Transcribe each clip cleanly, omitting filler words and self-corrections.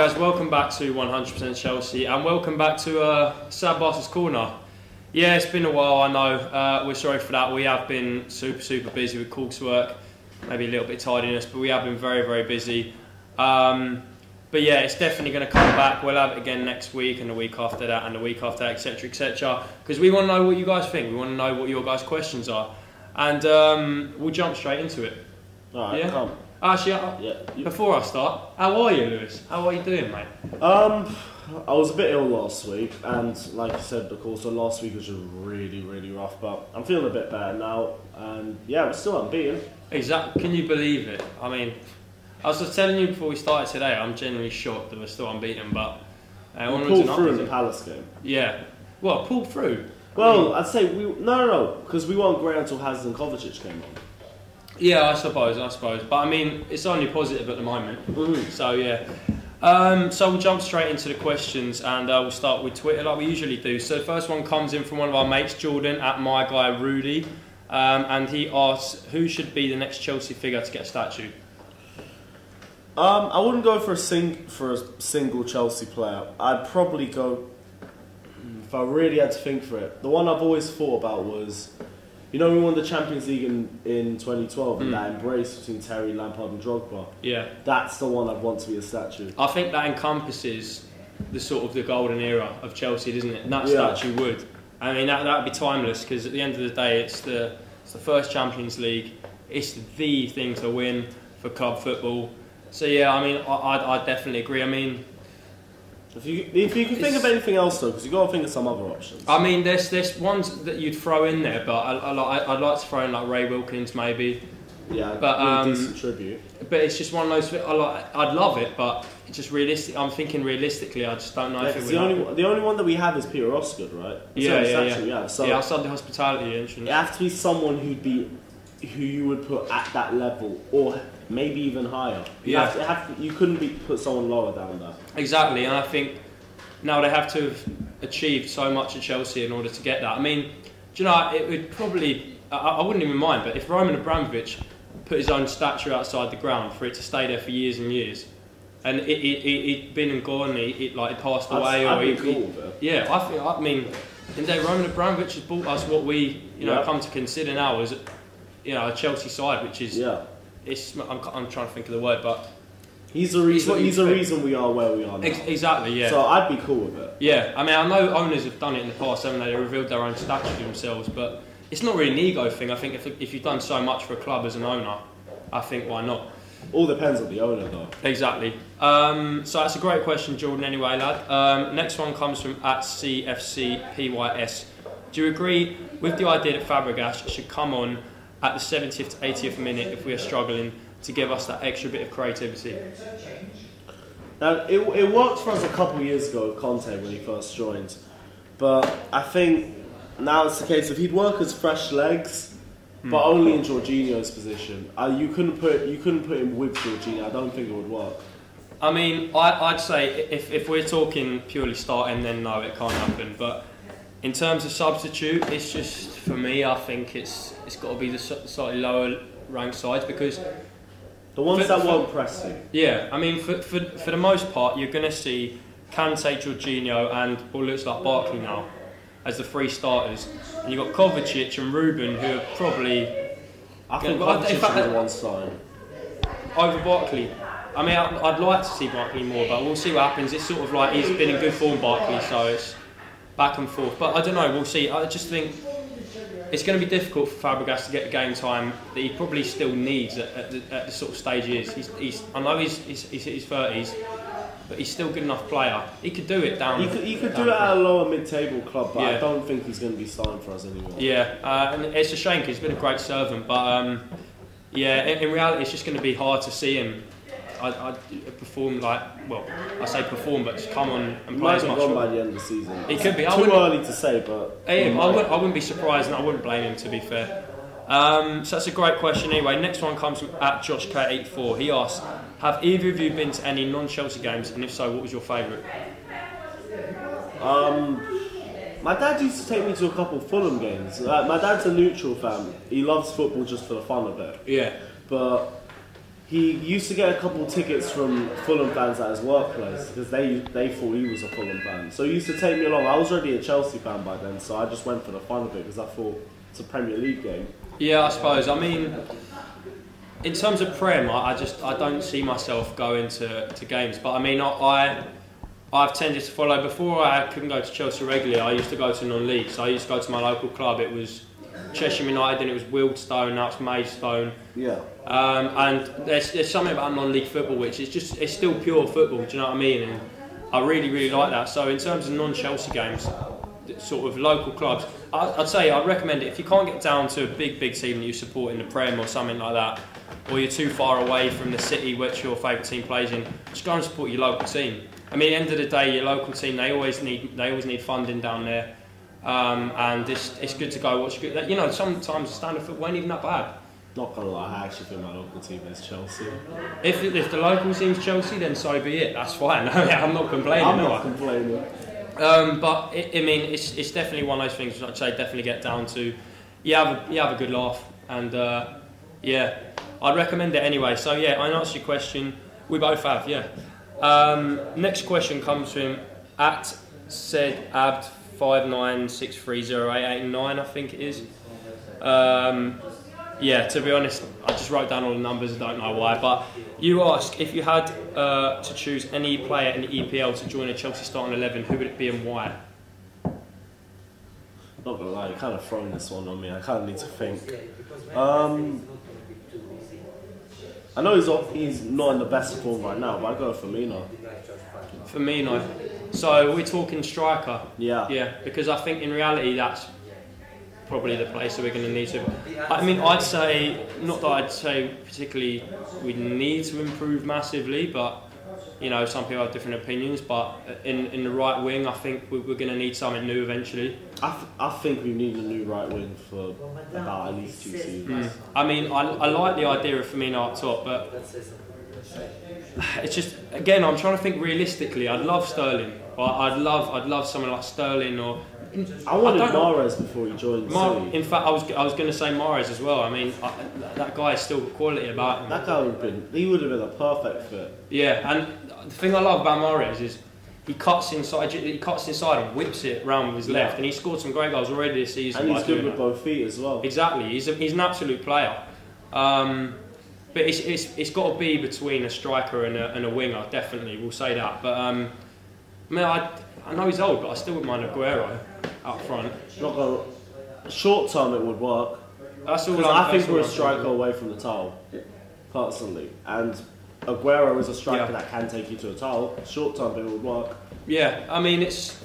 guys, welcome back to 100% Chelsea and welcome back to Sad Bastard's Corner. Yeah, it's been a while, I know. We're sorry for that. We have been super busy with coursework, maybe a little bit of tardiness, but we have been very busy. But yeah, it's definitely going to come back. We'll have it again next week and the week after that and the week after that, etc. Because we want to know what you guys think. We want to know what your guys' questions are. And we'll jump straight into it. Alright, yeah? come. Actually, before I start, how are you, Lewis? How are you doing, mate? I was a bit ill last week, and like you said, of course, last week was just really rough, but I'm feeling a bit better now, and yeah, we're still unbeaten. Exactly. Can you believe it? I mean, I was just telling you before we started today, I'm genuinely shocked that we're still unbeaten, but... we pulled through in the Palace game. Yeah. Well, pulled through? Well, I'd say no, because we weren't great until Hazard and Kovacic came on. Yeah, I suppose. But I mean, it's only positive at the moment. Mm-hmm. So yeah. So we'll jump straight into the questions, and we'll start with Twitter like we usually do. So the first one comes in from one of our mates, Jordan, at my guy Rudy, and he asks, who should be the next Chelsea figure to get a statue? I wouldn't go for a single Chelsea player. I'd probably go, if I really had to think for it, the one I've always thought about was, you know, we won the Champions League in 2012, and that embrace between Terry, Lampard and Drogba. Yeah. That's the one I'd want to be a statue. I think that encompasses the sort of the golden era of Chelsea, doesn't it? And that statue would. I mean, that would be timeless, because at the end of the day, it's the first Champions League. It's the thing to win for club football. So yeah, I mean, I definitely agree. I mean, if you can think of anything else though, because you've got to think of some other options. I mean, there's ones that you'd throw in there, but I'd like to throw in like Ray Wilkins maybe. Yeah, but really decent tribute. But it's just one of those. I'd love it, but it's just realistic. I'm thinking realistically, I just don't know if it would. The only one that we have is Peter Osgood, right? Yeah. So yeah, outside the hospitality entrance. It has to be someone who you would put at that level, or maybe even higher. You couldn't put someone lower down there. Exactly, and I think now they have to have achieved so much at Chelsea in order to get that. I mean, do you know, it would probably, I wouldn't even mind, but if Roman Abramovich put his own statue outside the ground for it to stay there for years and years, and it'd been and gone, it passed away, I'd be cool with it. Yeah, I mean, in the day, Roman Abramovich has brought us what we, come to consider now as, a Chelsea side, which is, I'm trying to think of the word, but he's the reason we are where we are now. Exactly, yeah. So I'd be cool with it. Yeah, I mean, I know owners have done it in the past, haven't they? They revealed their own statue to themselves, but it's not really an ego thing. I think if you've done so much for a club as an owner, I think why not? All depends on the owner, though. Exactly. So that's a great question, Jordan. Anyway, lad. Next one comes from @CFCPYS. Do you agree with the idea that Fabregas should come on at the 70th to 80th minute if we are struggling, to give us that extra bit of creativity? Now, it worked for us a couple of years ago with Conte when he first joined, but I think now it's the case if he'd work as fresh legs, but only in Jorginho's position. You couldn't put him with Jorginho. I don't think it would work. I mean, I'd say if we're talking purely starting, then no, it can't happen. But in terms of substitute, it's just, for me, I think it's got to be the slightly lower ranked sides, because the ones that won't press you. Yeah, I mean, for the most part, you're going to see Kante, Jorginho, and what looks like Barkley now as the three starters, and you've got Kovacic and Ruben, who are probably. I think Kovacic is one side over Barkley. I mean, I'd like to see Barkley more, but we'll see what happens. It's sort of like he's been in good form, Barkley, so it's back and forth. But I don't know, we'll see. I just think it's going to be difficult for Fabregas to get the game time that he probably still needs at the sort of stage he is. I know he's hit his 30s, but he's still a good enough player. He could do it down. He could do it at a lower mid-table club, but I don't think he's going to be starting for us anymore. Yeah, and it's a shame because he's been a great servant, but in reality, it's just going to be hard to see him. I perform I say perform, but just come on and play as much. He might be gone by the end of the season. He could be. Too early to say, but I wouldn't be surprised, and I wouldn't blame him, to be fair. So that's a great question. Anyway, next one comes from @JoshK84. He asks, have either of you been to any non-Chelsea games, and if so, what was your favourite? My dad used to take me to a couple of Fulham games. My dad's a neutral fan. He loves football just for the fun of it. Yeah. But he used to get a couple tickets from Fulham fans at his workplace because they thought he was a Fulham fan. So he used to take me along. I was already a Chelsea fan by then, so I just went for the fun of it because I thought it's a Premier League game. Yeah, I suppose. I mean, in terms of Prem, I don't see myself going to games. But I mean, I've tended to follow. Before I couldn't go to Chelsea regularly, I used to go to non-league. So I used to go to my local club. It was Cheshire United, then it was Wealdstone, now it's Maidstone. Yeah. And there's something about non-league football which is just, it's still pure football, do you know what I mean? And I really, really like that. So in terms of non-Chelsea games, sort of local clubs, I'd recommend it. If you can't get down to a big team that you support in the Prem or something like that, or you're too far away from the city which your favourite team plays in, just go and support your local team. I mean, at the end of the day, your local team, they always need funding down there. And it's good to go watch. You know, sometimes standard football ain't even that bad. Not gonna lie, I actually think my local team is Chelsea. If the local team's Chelsea, then so be it. That's fine. I'm not complaining. I'm not complaining. But I mean, it's definitely one of those things which I'd say definitely get down to. You have a good laugh, and yeah, I'd recommend it anyway. So yeah, I answered your question. We both have, yeah. Next question comes from @saidabd59630889, I think it is. Yeah, to be honest, I just wrote down all the numbers, I don't know why, but you ask, if you had to choose any player in the EPL to join a Chelsea starting 11, who would it be and why? Not gonna lie, you're kind of throwing this one on me, I kind of need to think. I know he's not in the best form right now, but I go for Firmino. Firmino. So we're talking striker? Yeah. Yeah, because I think in reality that's probably the place that we're going to need to. I mean, I'd say, not that I'd say particularly we need to improve massively, but you know, some people have different opinions. But in the right wing, I think we're going to need something new eventually. I think we need a new right wing for about at least 2 seasons. I mean, I like the idea of Firmino up top, but it's just, again, I'm trying to think realistically. I'd love Sterling. I'd love someone like Sterling or. I wanted Mahrez before he joined City. In fact, I was going to say Mahrez as well. I mean, that guy is still quality about him. That guy would have been a perfect fit. Yeah, and the thing I love about Mahrez is he cuts inside and whips it round with his left, and he scored some great goals already this season. And he's good with both feet as well. Exactly, he's an absolute player. But it's got to be between a striker and a winger, definitely. We'll say that. But I mean, I know he's old, but I still wouldn't mind Aguero up front. Short term, it would work. That's all. I think we're a striker away from the title, personally, and Aguero is a striker that can take you to a title. Short term, it would work. Yeah, I mean it's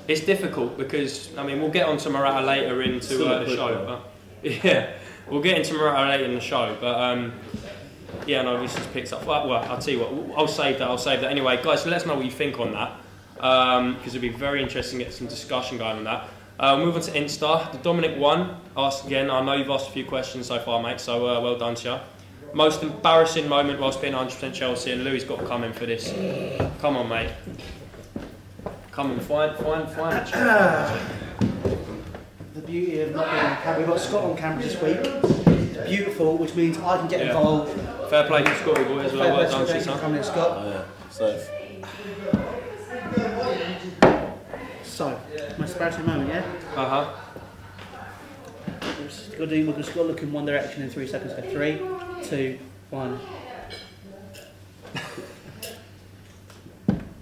difficult because I mean we'll get onto Morata later into the show, but yeah, we'll get into Morata later in the show, but yeah, no, this just picks up. Well, I'll tell you what, I'll save that anyway, guys. Let us know what you think on that. Because it'll be very interesting to get some discussion going on that. Move on to Insta. The Dominic one asked again. I know you've asked a few questions so far, mate. So well done to you. Most embarrassing moment whilst being 100% Chelsea, and Louis got to come in for this. Come on, mate. Come on, find it. The beauty of not being on camera. We've got Scott on camera this week. It's beautiful, which means I can get involved. Fair play to Scotty boy as well. Well done to you, son. Coming in, Scott. Oh, yeah. Safe. So, my embarrassing moment, yeah? We're just got to look in one direction in 3 seconds. So 3, 2, 1.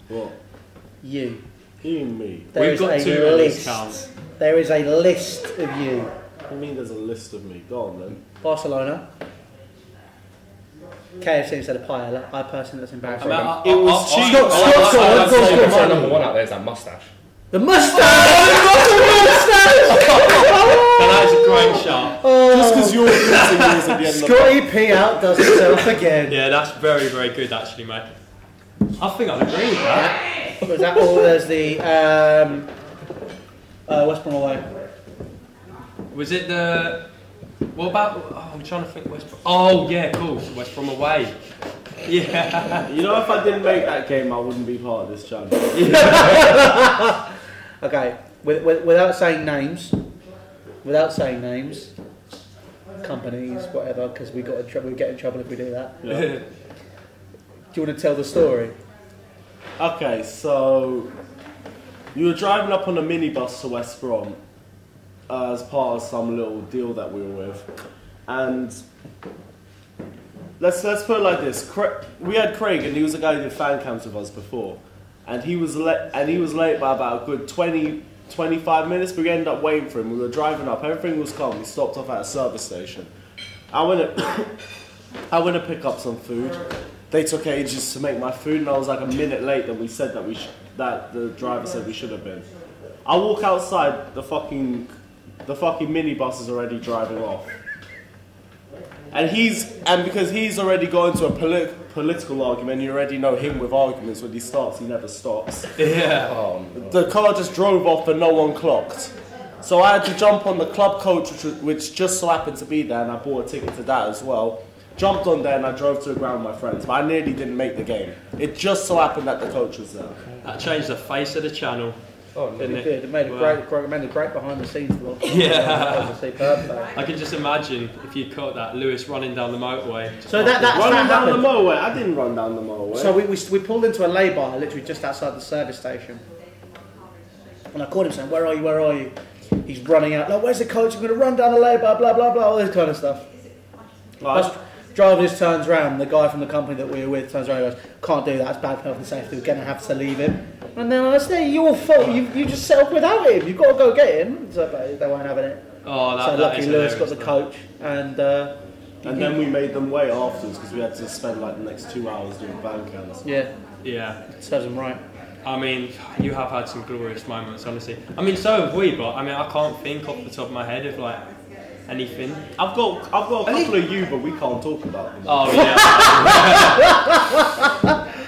What? You. You and me. We've got 2 list. There is a list of you. I mean, there's a list of me. Go on then. Barcelona. KFC instead of paella. I personally, that's embarrassing. It was cheap. My number one out there is that moustache. The moustache! That is a great shot. Just because you're losing yours at the end of Scotty P out does himself again. Yeah, that's very, very good actually, mate. I think I'd agree with that. Was that all? There's the West Brom away. Was it the... What about... Oh, I'm trying to think West Brom... Oh, yeah, cool. West Brom away. Yeah. You know, if I didn't make that game, I wouldn't be part of this channel. Okay, without saying names, companies, whatever, because we get in trouble if we do that. Yeah. Do you want to tell the story? Okay, so you were driving up on a minibus to West Brom as part of some little deal that we were with, and let's put it like this: we had Craig, and he was a guy who did fan cams with us before, and he was late by about a good 25 minutes. But we ended up waiting for him. We were driving up, everything was calm. We stopped off at a service station. I went to pick up some food. They took ages to make my food, and I was like a minute late than we said that the driver said we should have been. I walk outside, the fucking minibus is already driving off. And because he's already got into a political argument, you already know him with arguments. When he starts, he never stops. Yeah. The car just drove off and no one clocked. So I had to jump on the club coach, which just so happened to be there, and I bought a ticket to that as well. Jumped on there and I drove to the ground with my friends, but I nearly didn't make the game. It just so happened that the coach was there. That changed the face of the channel. Oh, it did. It made a great behind the scenes vlog. Yeah. Obviously, perfect. I can just imagine if you caught that Lewis running down the motorway. So that's running down happened. the motorway. I didn't run down the motorway. So we pulled into a lay-by literally just outside the service station, and I called him saying, "Where are you? Where are you?" He's running out. Like, "Where's the coach? I'm going to run down the lay-by, blah blah blah," all this kind of stuff. Driver just turns around, the guy from the company that we were with turns around and goes, "Can't do that, it's bad for health and safety, we're going to have to leave him." And then I say, "Your fault, you just set off without him, you've got to go get him." So they weren't having it. Oh, so luckily Lewis got the coach, and then we made them wait afterwards because we had to spend like the next 2 hours doing van cams. Yeah. Serves them right. I mean, you have had some glorious moments, honestly. I mean, so have we, but I mean, I can't think off the top of my head of like anything. I've got a couple of you, but we can't talk about them. Oh yeah.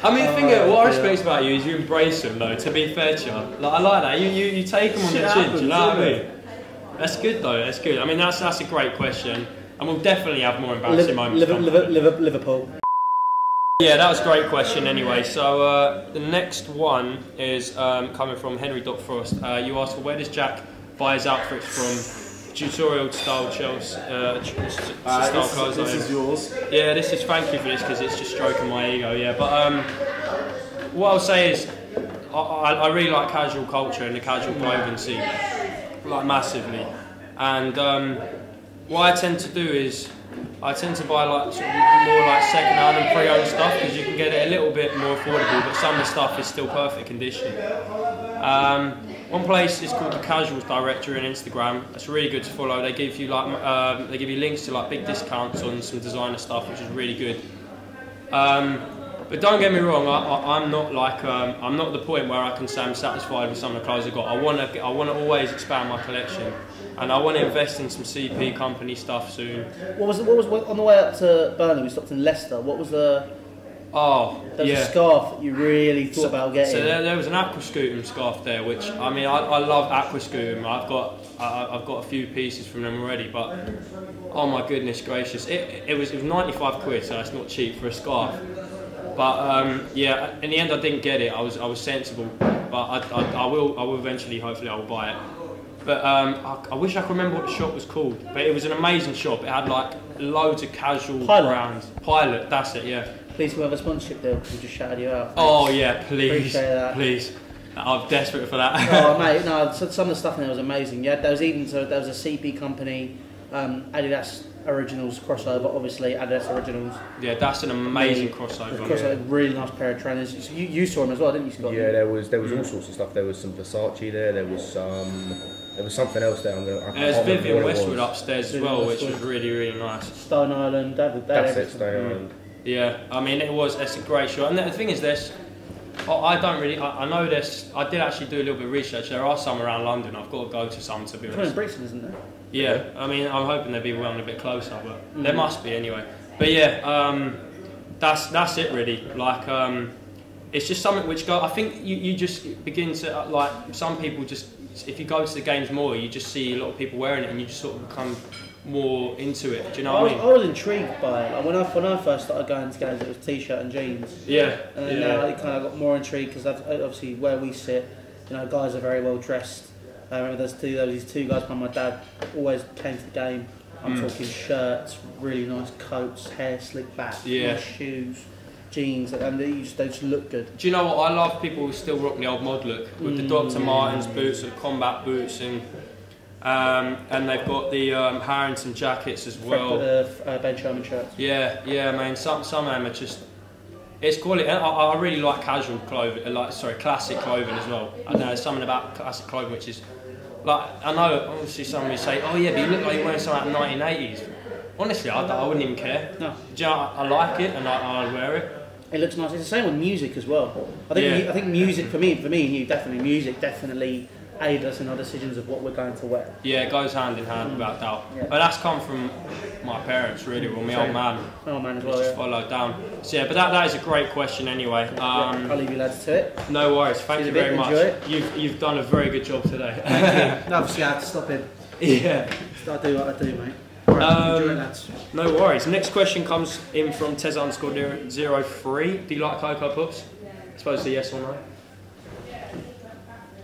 I mean, the thing what I respect about you is you embrace them, though. To be fair to you, like, I like that. You take them on the chin. Do you know what I mean? That's good, though. That's good. I mean, that's a great question, and we'll definitely have more embarrassing moments. Liverpool. Yeah, that was a great question. Anyway, so the next one is coming from Henry Frost. You asked, where does Jack buy his outfits from? Tutorial style Chelsea style clothes. This is yours. Yeah, thank you for this because it's just stroking my ego. Yeah, but what I'll say is I really like casual culture and the casual clothing scene, like massively. And what I tend to do is I tend to buy like sort of more like second-hand and pre-owned stuff because you can get it a little bit more affordable, but some of the stuff is still perfect condition. One place is called the Casuals Directory on Instagram. It's really good to follow. They give you like links to like big discounts on some designer stuff, which is really good. But don't get me wrong, I'm not like I'm not at the point where I can say I'm satisfied with some of the clothes I've got. I want to always expand my collection, and I want to invest in some CP company stuff soon. What was on the way up to Burnley? We stopped in Leicester. What was the? There was a scarf that you really thought about getting. So there was an aquascutum scarf there, which I mean I love aquascutum. I've got a few pieces from them already, but oh my goodness gracious, it was 95 quid, so it's not cheap for a scarf. But in the end I didn't get it. I was sensible, but I will eventually. Hopefully I will buy it. But I wish I could remember what the shop was called. But it was an amazing shop. It had like loads of casual brands. Pilot, that's it. Yeah. Please, we have a sponsorship deal because we just shouted you out. Oh yeah, please. Appreciate that. Please. I'm desperate for that. Oh mate, no, some of the stuff in there was amazing. Yeah, there was a CP company, Adidas Originals crossover, obviously Adidas Originals. Yeah, that's an amazing crossover. Really nice pair of trainers. You saw them as well, didn't you, Scott? Yeah, there was all sorts of stuff. There was some Versace there. There was something else there. There's Vivian Westwood upstairs as well, which was really, really nice. Stone Island. That's it, Stone Island. Yeah, I mean it's a great show. And the thing is, I did actually do a little bit of research. There are some around London. I've got to go to some, to be honest. There's one in Brixton, isn't there? Yeah, I mean I'm hoping there'll be one a bit closer, but there must be anyway. But yeah, that's it really. Like it's just something which I think you just begin to like some people just if you go to the games more, you just see a lot of people wearing it, and you just sort of become more into it. Do you know what I mean? I was intrigued by it. Like when I first started going to games, it was t-shirt and jeans. Yeah. And then now I kind of got more intrigued because obviously where we sit, you know, guys are very well dressed. I remember these two guys by my dad always came to the game I'm talking shirts, really nice coats, hair slicked back, nice shoes, jeans, and they just look good. Do you know what? I love people who still rock the old mod look with the Dr. Martens boots, the combat boots, and they've got the Harrington jackets as well. Ben Sherman shirts. Yeah, man. Some of them are just. It's quality. I really like casual clothing, classic clothing as well. I know there's something about classic clothing which is, like, I know obviously some will say, oh yeah, but you look like you're wearing something out of the 1980s. Honestly, I wouldn't even care. No. Do you know, I like it and I wear it. It looks nice. It's the same with music as well. I think music for me and you definitely music aid us in our decisions of what we're going to wear. Yeah, it goes hand in hand without doubt. Yeah. But that's come from my parents really, well, my old man. My old man as well. Just followed down. So yeah, but that is a great question anyway. I'll leave you lads to it. No worries. Thank you very much. You've done a very good job today. Thank you. Obviously, I have to stop him. Yeah. I do what I do, mate. Right, enjoy it, lads. No worries. Next question comes in from Tez_03. Do you like Cocoa Puffs? I suppose it's a yes or no.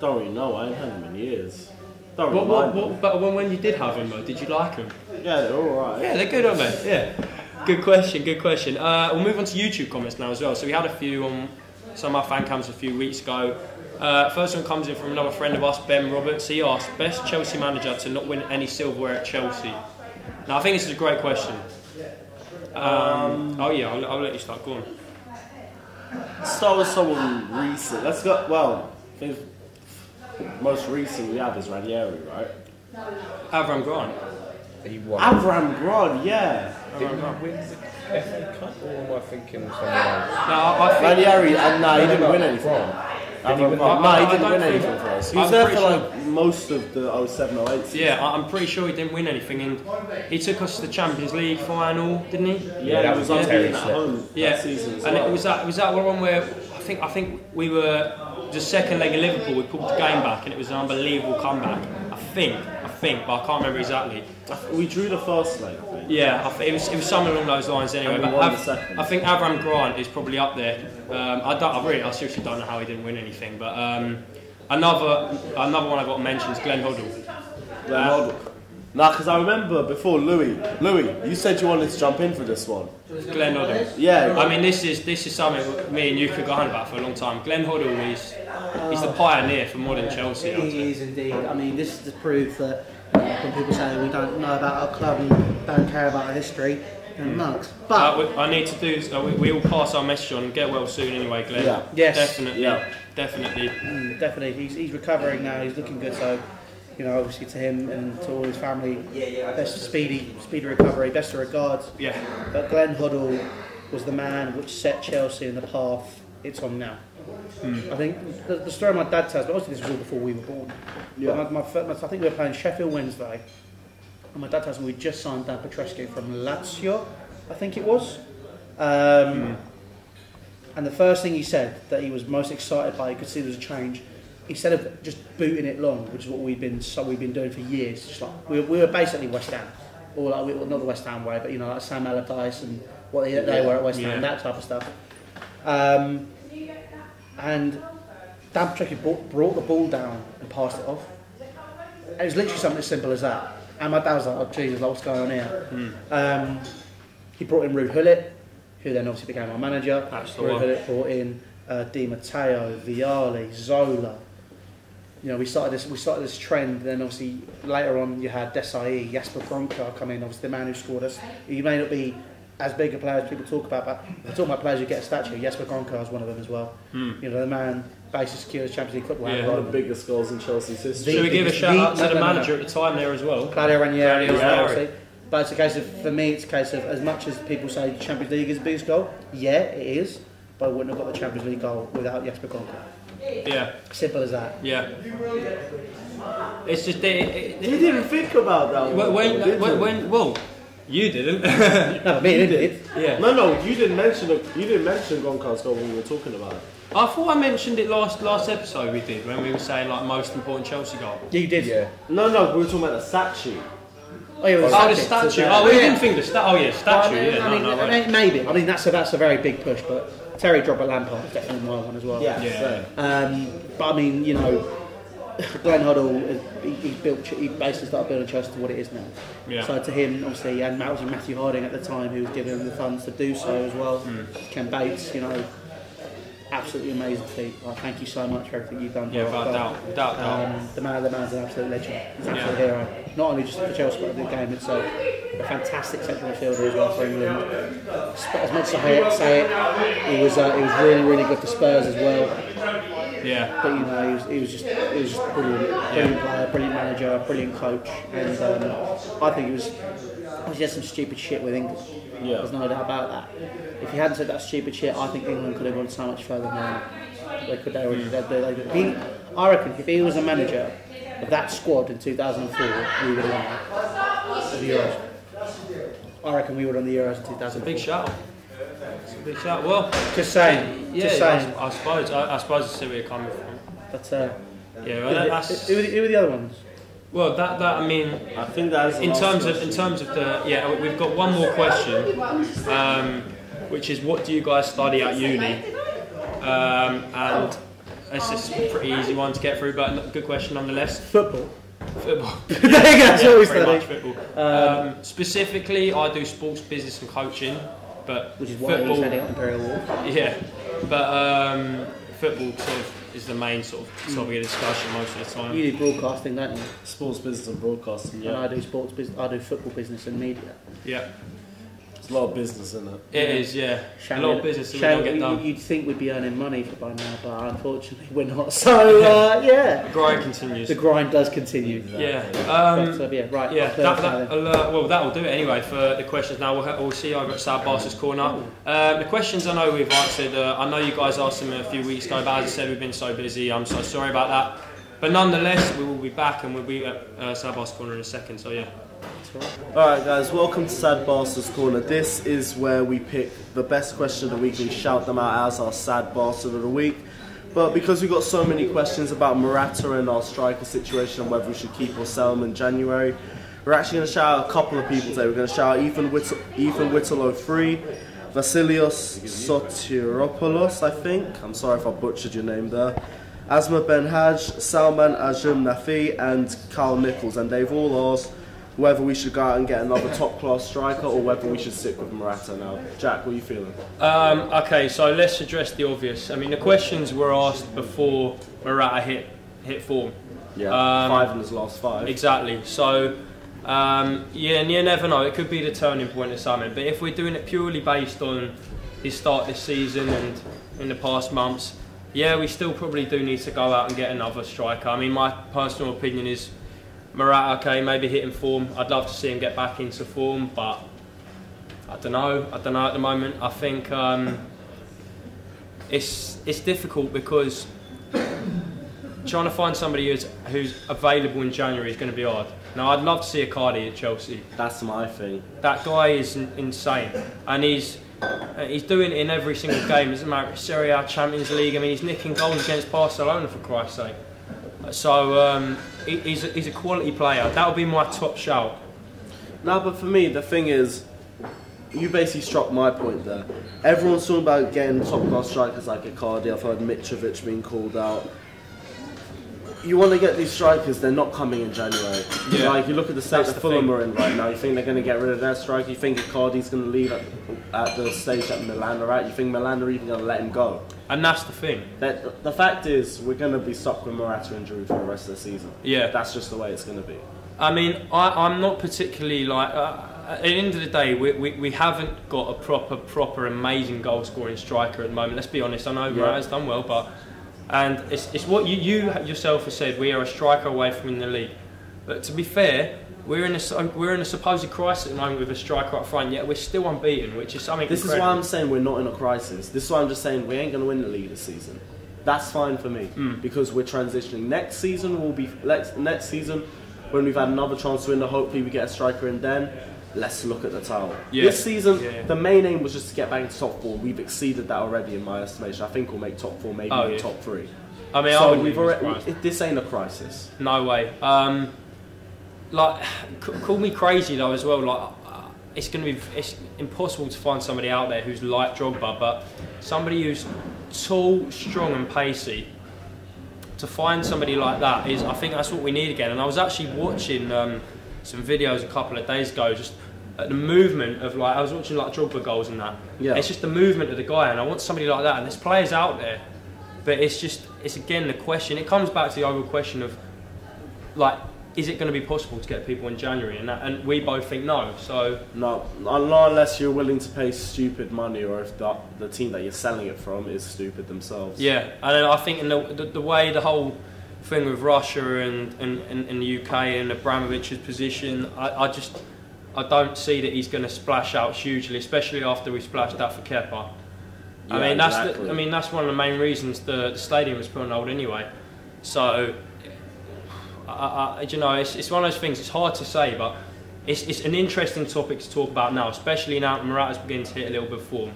Don't really know, I ain't had them in years. But when you did have them though, did you like them? Yeah, they're alright. Yeah, they're good, aren't they? Yeah. Good question. We'll move on to YouTube comments now as well. So we had a few on some of our fan cams a few weeks ago. First one comes in from another friend of ours, Ben Roberts. He asked, best Chelsea manager to not win any silverware at Chelsea? Now I think this is a great question. I'll let you start, go on. Start with someone recent. Let's go, I think most recent we have is Ranieri, right? Avram Grant. He won. Avram Grant, yeah. Didn't he win the FA Cup, or am I thinking something else? No, I think Ranieri, he didn't win anything. He didn't win anything for us. He was there for like most of the 07-08 season. Yeah, I'm pretty sure he didn't win anything, and he took us to the Champions League final, didn't he? Yeah, that was unbeaten at home that season as well. And was that one where I think we were the second leg of Liverpool. We pulled the game back, and it was an unbelievable comeback. I think, but I can't remember exactly. We drew the first leg, I think. Yeah, it was something along those lines anyway. And we won the second. I think Avram Grant is probably up there. I seriously don't know how he didn't win anything. But another one I got to mention is Glenn Hoddle. Nah, because I remember before Louis, you said you wanted to jump in for this one. Glenn Hoddle. Yeah. I mean, this is something me and you could go on about for a long time. Glenn Hoddle he's the pioneer for modern Chelsea. He is indeed. I mean, this is the proof that when people say we don't know about our club and don't care about our history, they're nuts. But I need to do. We all pass our message on. Get well soon, anyway, Glenn. Yeah. Yes. Definitely. Yeah. Definitely. Definitely. He's recovering now. He's looking good. So, you know, obviously to him and to all his family, best speedy recovery, best of regards. Yeah. But Glenn Hoddle was the man which set Chelsea in the path it's on now. I think the story my dad tells, but obviously this was all before we were born. Yeah. I think we were playing Sheffield Wednesday, and my dad tells me we just signed Dan Petrescu from Lazio, I think it was. And the first thing he said that he was most excited by, he could see there was a change. Instead of just booting it long, which is what we've been doing for years, just like we were basically West Ham, or like not the West Ham way, but you know, like Sam Allardyce and what they were at West Ham, that type of stuff. And Dan Petrescu brought the ball down and passed it off. It was literally something as simple as that. And my dad was like, "Oh Jesus, like, what's going on here?" He brought in Ruud Gullit, who then obviously became our manager. Ruud Gullit brought in Di Matteo, Vialli, Zola. You know, we started this trend. Then obviously later on you had Desai, Jasper Gronka come in. Obviously the man who scored us. He may not be as big a player as people talk about, but if talking about players who get a statue, Jasper Gronka is one of them as well. You know, the man basically secures Champions League football. One of the biggest goals in Chelsea's history. Should we give a shout out to the manager at the time there as well? Claudio Ranieri as well, obviously. But it's a case of, for me, it's a case of, as much as people say Champions League is the biggest goal, yeah, it is, but I wouldn't have got the Champions League goal without Jasper Gronka. Yeah. Simple as that. Yeah. It's just... You didn't think about that one. Well, you didn't. No, me did. Yeah. No, you didn't mention Gronka's goal when we were talking about it. I thought I mentioned it last episode we did, when we were saying like most important Chelsea goal. Yeah, you did. Yeah. No, we were talking about the statue. Oh, yeah, the statue. Oh, we didn't think the statue. Oh, yeah, statue. Well, maybe. I mean, that's a very big push, but Terry Drogba Lampard is definitely my one as well. Yeah. But I mean, you know, Glenn Hoddle, he basically started building Chelsea to what it is now. Yeah. So to him, obviously, and Matthew Harding at the time, who was giving him the funds to do so as well. Ken Bates, absolutely amazing feat. Thank you so much for everything you've done. Yeah, without doubt. The man's an absolute legend. He's an absolute hero. Not only just for Chelsea, but the game itself. A fantastic central midfielder as well for England. As much as I hate to say it, he was really, really good for Spurs as well. Yeah. But he was just brilliant. Brilliant player, brilliant manager, brilliant coach, and I think he had some stupid shit with England. Yeah. There's no doubt about that. If he hadn't said that stupid shit, I think England could have gone so much further than they could. I reckon if he was a manager of that squad in 2004, we would have won the Euros. I reckon we would have won the Euros in 2004. It's a big shout. Big shout. Well, just saying. Yeah, just saying. I suppose I see where you're coming from. But yeah, well, that's. Who are the other ones? Well, I mean, I think that's in terms of the we've got one more question, which is what do you guys study at uni? And it's just a pretty easy one to get through, but a good question nonetheless. Football. There you go, that's what we pretty study. much football. Specifically, I do sports business and coaching, but Which is why he's heading up Imperial Wharf. Yeah, but football sort of is the main sort of topic of discussion most of the time. You do broadcasting, don't you? sports business and broadcasting. Yeah, And I do sports business. I do football business and media. Yeah, there's a lot of business in it. it is. Yeah, a lot of business that we don't get done. You'd think we'd be earning money for by now, but unfortunately we're not. So yeah, The grind continues. the grind does continue. Yeah. Yeah, right. Yeah, that'll do it anyway for the questions. Now we'll see over at Sad Barca's Corner. The questions I know we've answered. I know you guys asked them a few weeks ago, but as I said, we've been so busy. I'm so sorry about that. But nonetheless, we will be back and we'll be at Sad Barca's Corner in a second. So yeah. Alright guys, welcome to Sad Barca's Corner. This is where we pick the best question of the week and shout them out as our Sad Bastard of the week. But because we've got so many questions about Morata and our striker situation and whether we should keep or sell him in January, we're actually going to shout out a couple of people today. We're going to shout out Ethan Whittle 03, Vasilios Sotiropoulos, I think. I'm sorry if I butchered your name there. Asma Benhaj, Salman Ajum Nafi and Carl Nichols, and they've all asked whether we should go out and get another top-class striker or whether we should stick with Morata now. Jack, what are you feeling? Okay, so let's address the obvious. I mean, the questions were asked before Morata hit form. Yeah, 5 in his last 5. Exactly. So, and you never know. It could be the turning point of something. But if we're doing it purely based on his start this season and in the past months, yeah, we still probably do need to go out and get another striker. I mean, my personal opinion is Morata, okay, maybe hitting form. I'd love to see him get back into form, but I don't know at the moment. I think it's difficult because trying to find somebody who's available in January is going to be hard. Now, I'd love to see Icardi at Chelsea. That's my thing. That guy is insane, and he's doing it in every single game. It doesn't matter, Serie A, Champions League. I mean, he's nicking goals against Barcelona for Christ's sake. So he's a quality player. That would be my top shout. No, but for me, the thing is, you basically struck my point there. Everyone's talking about getting top-class strikers like Icardi. I've heard Mitrovic being called out. You want to get these strikers, they're not coming in January. Yeah. Like, you look at the state that Fulham are in right now, you think they're going to get rid of their striker, you think Icardi's going to leave at the stage that Milan are at, you think Milan are even going to let him go. And that's the thing. The fact is, we're going to be stuck with Morata injury for the rest of the season. Yeah. That's just the way it's going to be. I mean, I'm not particularly like... at the end of the day, we haven't got a proper amazing goal-scoring striker at the moment. Let's be honest, I know Morata's done well, but... And it's what you yourself have said, we are a striker away from winning the league. But to be fair, we're in a supposed crisis at the moment with a striker up front, yet we're still unbeaten, which is something This incredible. is why I'm saying we're not in a crisis. This is why I'm just saying we ain't going to win the league this season. That's fine for me, because we're transitioning. Next season, when we've had another chance to win, hopefully we get a striker in then. Let's look at the title. Yeah. This season, the main aim was just to get back into top 4. We've exceeded that already in my estimation. I think we'll make top 4, maybe even top 3. I mean, so this ain't a crisis. No way. Like, call me crazy though as well. Like, it's impossible to find somebody out there who's like Drogba, but somebody who's tall, strong, and pacey to find somebody like that is, I think that's what we need again. And I was actually watching some videos a couple of days ago, just at the movement of, like, I was watching like Drogba goals and that. Yeah. It's just the movement of the guy, and I want somebody like that. And there's players out there, but it's again the question. It comes back to the overall question of, like, is it going to be possible to get people in January? And we both think no. So no, not unless you're willing to pay stupid money, or if the team that you're selling it from is stupid themselves. Yeah, and I think in the way the whole thing with Russia and the UK and Abramovich's position, I don't see that he's going to splash out hugely, especially after we splashed out for Kepa. Yeah, I exactly. mean that's one of the main reasons the stadium was put on hold anyway. So. You know, it's one of those things. It's hard to say, but it's an interesting topic to talk about now, especially now that Morata's beginning to hit a little bit of form.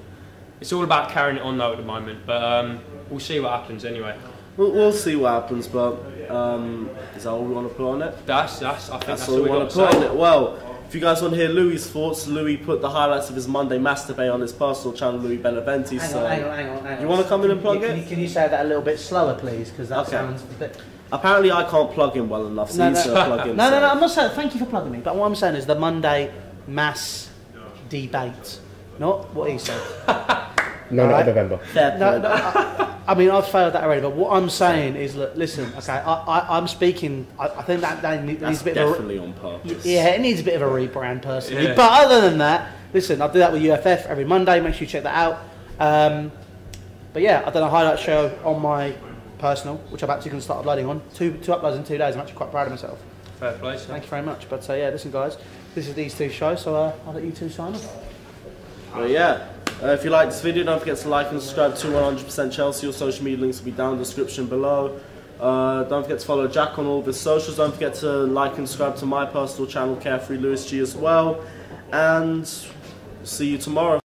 It's all about carrying it on though at the moment, but we'll see what happens anyway. We'll see what happens, but is that all we want to put on it? I think that's all we want to put on it. Well, if you guys want to hear Louis' thoughts, Louis put the highlights of his Monday masturbate on his personal channel, Louis Beneventi. Hang on. You want to come in and plug it? Can you say that a little bit slower, please? Because that sounds a bit... Apparently I can't plug in well enough, so you plug in. No, I'm not saying... Thank you for plugging me. But what I'm saying is the Monday mass debate. Not what he said. No, not November. I mean, I've failed that already, but what I'm saying is, look, listen, okay, I'm speaking... I think that needs a bit definitely of a... on purpose. Yeah, it needs a bit of a rebrand, personally. Yeah. But other than that, listen, I do that with UFF every Monday. Make sure you check that out. But yeah, I've done a highlight show on my personal, which I'm actually going to start uploading on. Two uploads in 2 days. I'm actually quite proud of myself. Fair play. Thank you very much. But yeah, listen, guys, this is these two shows, so I'll let you two sign off. Well, yeah. If you like this video, don't forget to like and subscribe to 100% Chelsea. Your social media links will be down in the description below. Don't forget to follow Jack on all of his socials. Don't forget to like and subscribe to my personal channel, Carefree Lewis G, as well. And see you tomorrow.